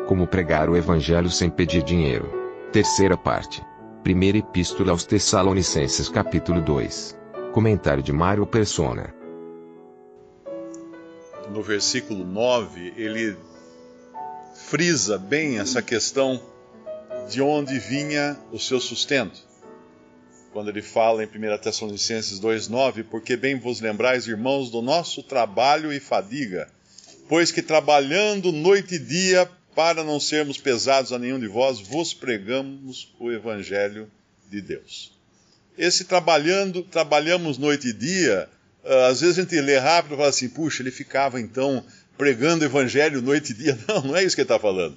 Como pregar o Evangelho sem pedir dinheiro. Terceira parte. Primeira Epístola aos Tessalonicenses, capítulo 2. Comentário de Mário Persona. No versículo 9, ele frisa bem essa questão de onde vinha o seu sustento. Quando ele fala em 1 Tessalonicenses 2,9, porque bem vos lembrais, irmãos, do nosso trabalho e fadiga, pois que trabalhando noite e dia, para não sermos pesados a nenhum de vós, vos pregamos o Evangelho de Deus. Esse trabalhamos noite e dia, às vezes a gente lê rápido e fala assim, puxa, ele ficava então pregando o Evangelho noite e dia. Não é isso que ele está falando.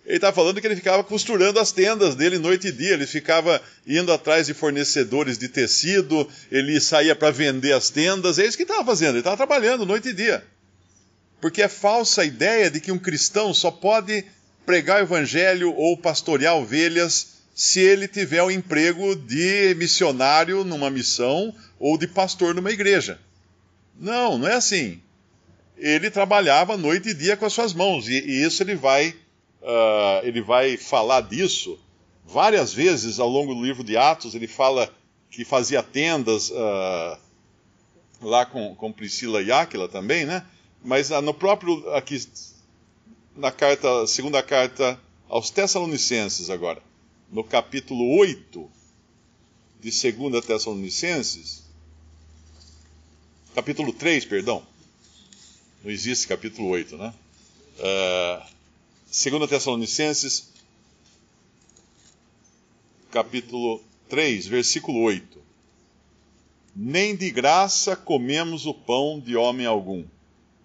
Ele está falando que ele ficava costurando as tendas dele noite e dia, ele ficava indo atrás de fornecedores de tecido, ele saía para vender as tendas, é isso que ele estava fazendo, ele estava trabalhando noite e dia. Porque é falsa a ideia de que um cristão só pode pregar o evangelho ou pastorear ovelhas se ele tiver um emprego de missionário numa missão ou de pastor numa igreja. Não é assim. Ele trabalhava noite e dia com as suas mãos, e isso ele vai falar disso várias vezes ao longo do livro de Atos. Ele fala que fazia tendas lá com Priscila e Áquila também, né? Mas no próprio, aqui, na segunda carta aos Tessalonicenses agora, no capítulo 8 de 2 Tessalonicenses, capítulo 3, perdão, não existe capítulo 8, né? 2 Tessalonicenses, capítulo 3, versículo 8. Nem de graça comemos o pão de homem algum,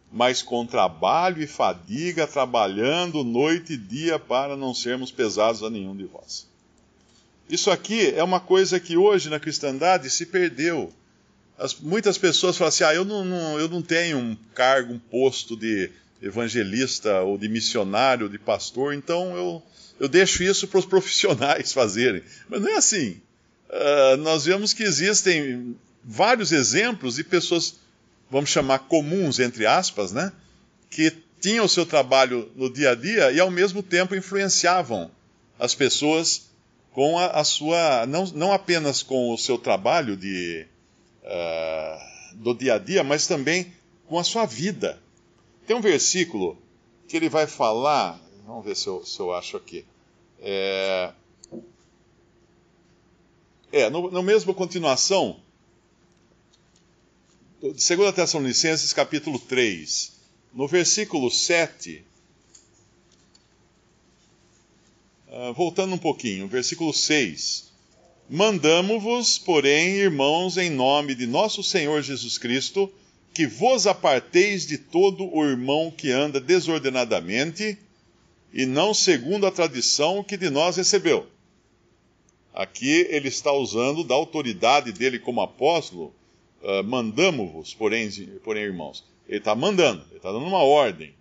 mas com trabalho e fadiga, trabalhando noite e dia para não sermos pesados a nenhum de vós. Isso aqui é uma coisa que hoje na cristandade se perdeu. Muitas pessoas falam assim, eu não tenho um cargo, um posto de evangelista ou de missionário, de pastor, então eu deixo isso para os profissionais fazerem. Mas não é assim. Nós vemos que existem vários exemplos de pessoas, vamos chamar comuns, entre aspas, né, que tinham o seu trabalho no dia a dia e ao mesmo tempo influenciavam as pessoas com a sua, não apenas com o seu trabalho do dia a dia, mas também com a sua vida. Tem um versículo que ele vai falar, vamos ver se eu acho aqui, no mesmo continuação, 2 Tessalonicenses capítulo 3, no versículo 7, voltando um pouquinho, versículo 6, mandamo-vos, porém, irmãos, em nome de nosso Senhor Jesus Cristo, que vos aparteis de todo o irmão que anda desordenadamente, e não segundo a tradição que de nós recebeu. Aqui ele está usando da autoridade dele como apóstolo, mandamo-vos, porém, irmãos. Ele está mandando, ele está dando uma ordem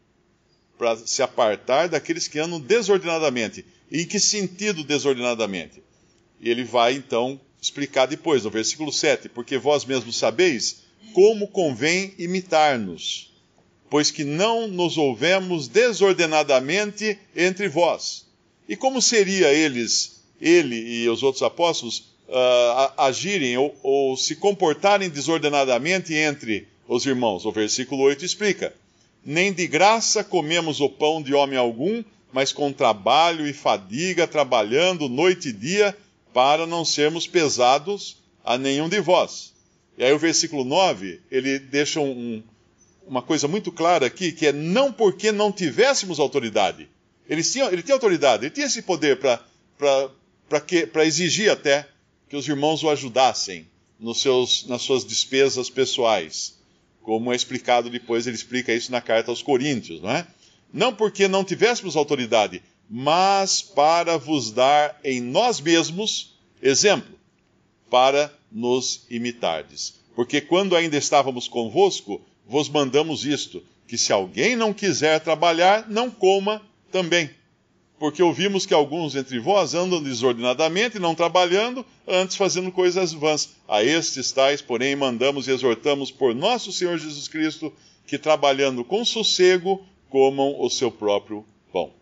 para se apartar daqueles que andam desordenadamente. E em que sentido desordenadamente? Ele vai então explicar depois, no versículo 7, porque vós mesmos sabeis como convém imitar-nos, pois que não nos houvemos desordenadamente entre vós. E como seria ele e os outros apóstolos agirem ou se comportarem desordenadamente entre os irmãos? O versículo 8 explica, nem de graça comemos o pão de homem algum, mas com trabalho e fadiga, trabalhando noite e dia, para não sermos pesados a nenhum de vós. E aí o versículo 9, ele deixa uma coisa muito clara aqui, que é não porque não tivéssemos autoridade. Ele tinha autoridade, ele tinha esse poder para exigir até que os irmãos o ajudassem nas suas despesas pessoais. Como é explicado depois, ele explica isso na carta aos Coríntios, não é? Não porque não tivéssemos autoridade, mas para vos dar em nós mesmos exemplo, para nos imitardes. Porque quando ainda estávamos convosco, vos mandamos isto, que se alguém não quiser trabalhar, não coma também. Porque ouvimos que alguns entre vós andam desordenadamente, não trabalhando, antes fazendo coisas vãs. A estes tais, porém, mandamos e exortamos por nosso Senhor Jesus Cristo, que trabalhando com sossego, comam o seu próprio pão.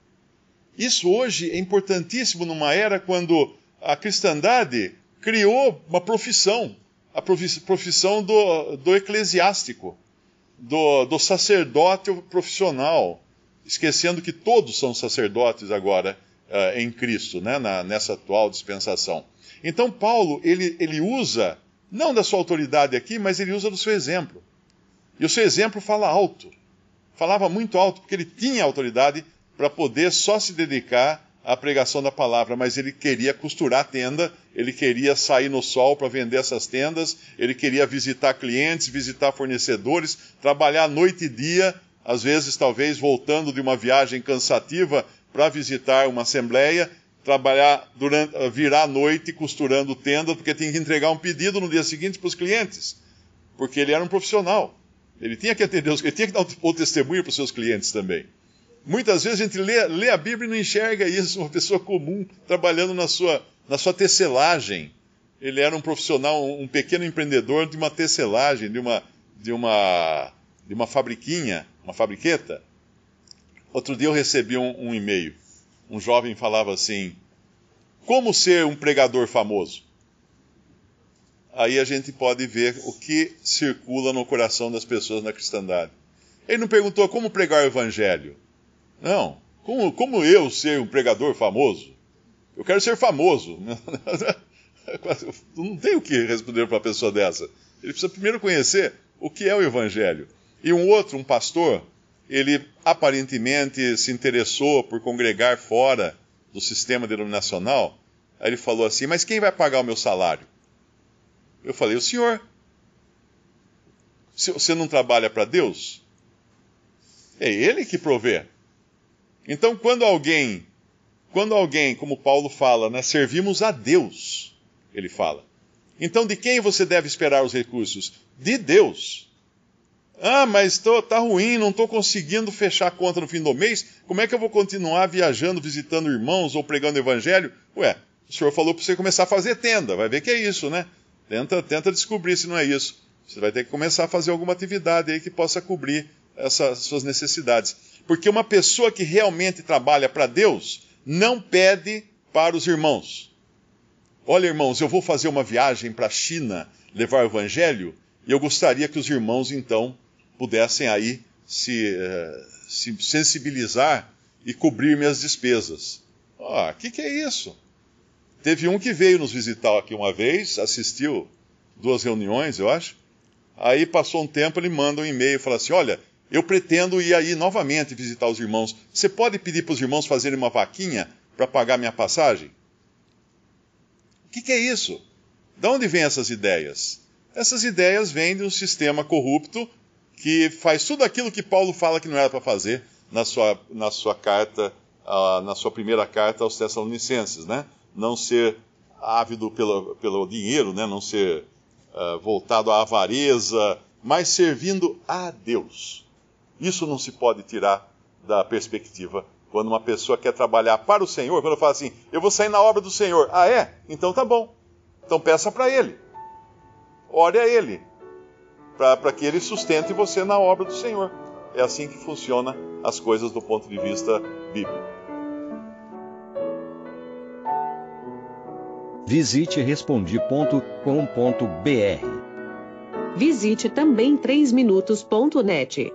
Isso hoje é importantíssimo numa era quando a cristandade criou uma profissão, a profissão do eclesiástico, do sacerdote profissional, esquecendo que todos são sacerdotes agora em Cristo, né, nessa atual dispensação. Então Paulo, ele usa, não da sua autoridade aqui, mas ele usa do seu exemplo. E o seu exemplo fala alto, falava muito alto, porque ele tinha autoridade para poder só se dedicar à pregação da palavra, mas ele queria costurar a tenda, ele queria sair no sol para vender essas tendas, ele queria visitar clientes, visitar fornecedores, trabalhar noite e dia, às vezes talvez voltando de uma viagem cansativa para visitar uma assembleia, virar à noite costurando tenda, porque tinha que entregar um pedido no dia seguinte para os clientes, porque ele era um profissional, ele tinha que atender, ele tinha que dar o testemunho para os seus clientes também. Muitas vezes a gente lê a Bíblia e não enxerga isso, uma pessoa comum trabalhando na sua tecelagem. Ele era um profissional, um pequeno empreendedor de uma tecelagem, de uma fabriquinha, uma fabriqueta. Outro dia eu recebi um e-mail. Um jovem falava assim: como ser um pregador famoso? Aí a gente pode ver o que circula no coração das pessoas na cristandade. Ele não perguntou como pregar o evangelho. Não, como eu ser um pregador famoso? Eu quero ser famoso. Não tem o que responder para uma pessoa dessa. Ele precisa primeiro conhecer o que é o evangelho. E um pastor, ele aparentemente se interessou por congregar fora do sistema denominacional. Aí ele falou assim: mas quem vai pagar o meu salário? Eu falei: o senhor. Você não trabalha para Deus? É Ele que provê. Então, quando alguém, como Paulo fala, né, servimos a Deus, ele fala. Então, de quem você deve esperar os recursos? De Deus. Ah, mas tá ruim, não estou conseguindo fechar a conta no fim do mês. Como é que eu vou continuar viajando, visitando irmãos ou pregando o evangelho? Ué, o senhor falou para você começar a fazer tenda. Vai ver que é isso, né? Tenta descobrir se não é isso. Você vai ter que começar a fazer alguma atividade aí que possa cobrir essas suas necessidades. Porque uma pessoa que realmente trabalha para Deus não pede para os irmãos. Olha, irmãos, eu vou fazer uma viagem para a China, levar o evangelho, e eu gostaria que os irmãos, então, pudessem aí se sensibilizar e cobrir minhas despesas. Que é isso? Teve um que veio nos visitar aqui uma vez, assistiu 2 reuniões, eu acho. Aí passou um tempo, ele manda um e-mail e fala assim: olha, eu pretendo ir aí novamente visitar os irmãos. Você pode pedir para os irmãos fazerem uma vaquinha para pagar minha passagem? O que é isso? De onde vêm essas ideias? Essas ideias vêm de um sistema corrupto que faz tudo aquilo que Paulo fala que não era para fazer na sua carta, na sua primeira carta aos Tessalonicenses, né? Não ser ávido pelo dinheiro, né? Não ser voltado à avareza, mas servindo a Deus. Isso não se pode tirar da perspectiva. Quando uma pessoa quer trabalhar para o Senhor, quando fala assim: eu vou sair na obra do Senhor. Ah, é? Então tá bom. Então peça para Ele. Ore a Ele, para que Ele sustente você na obra do Senhor. É assim que funcionam as coisas do ponto de vista bíblico. Visite Respondi.com.br. Visite também 3minutos.net.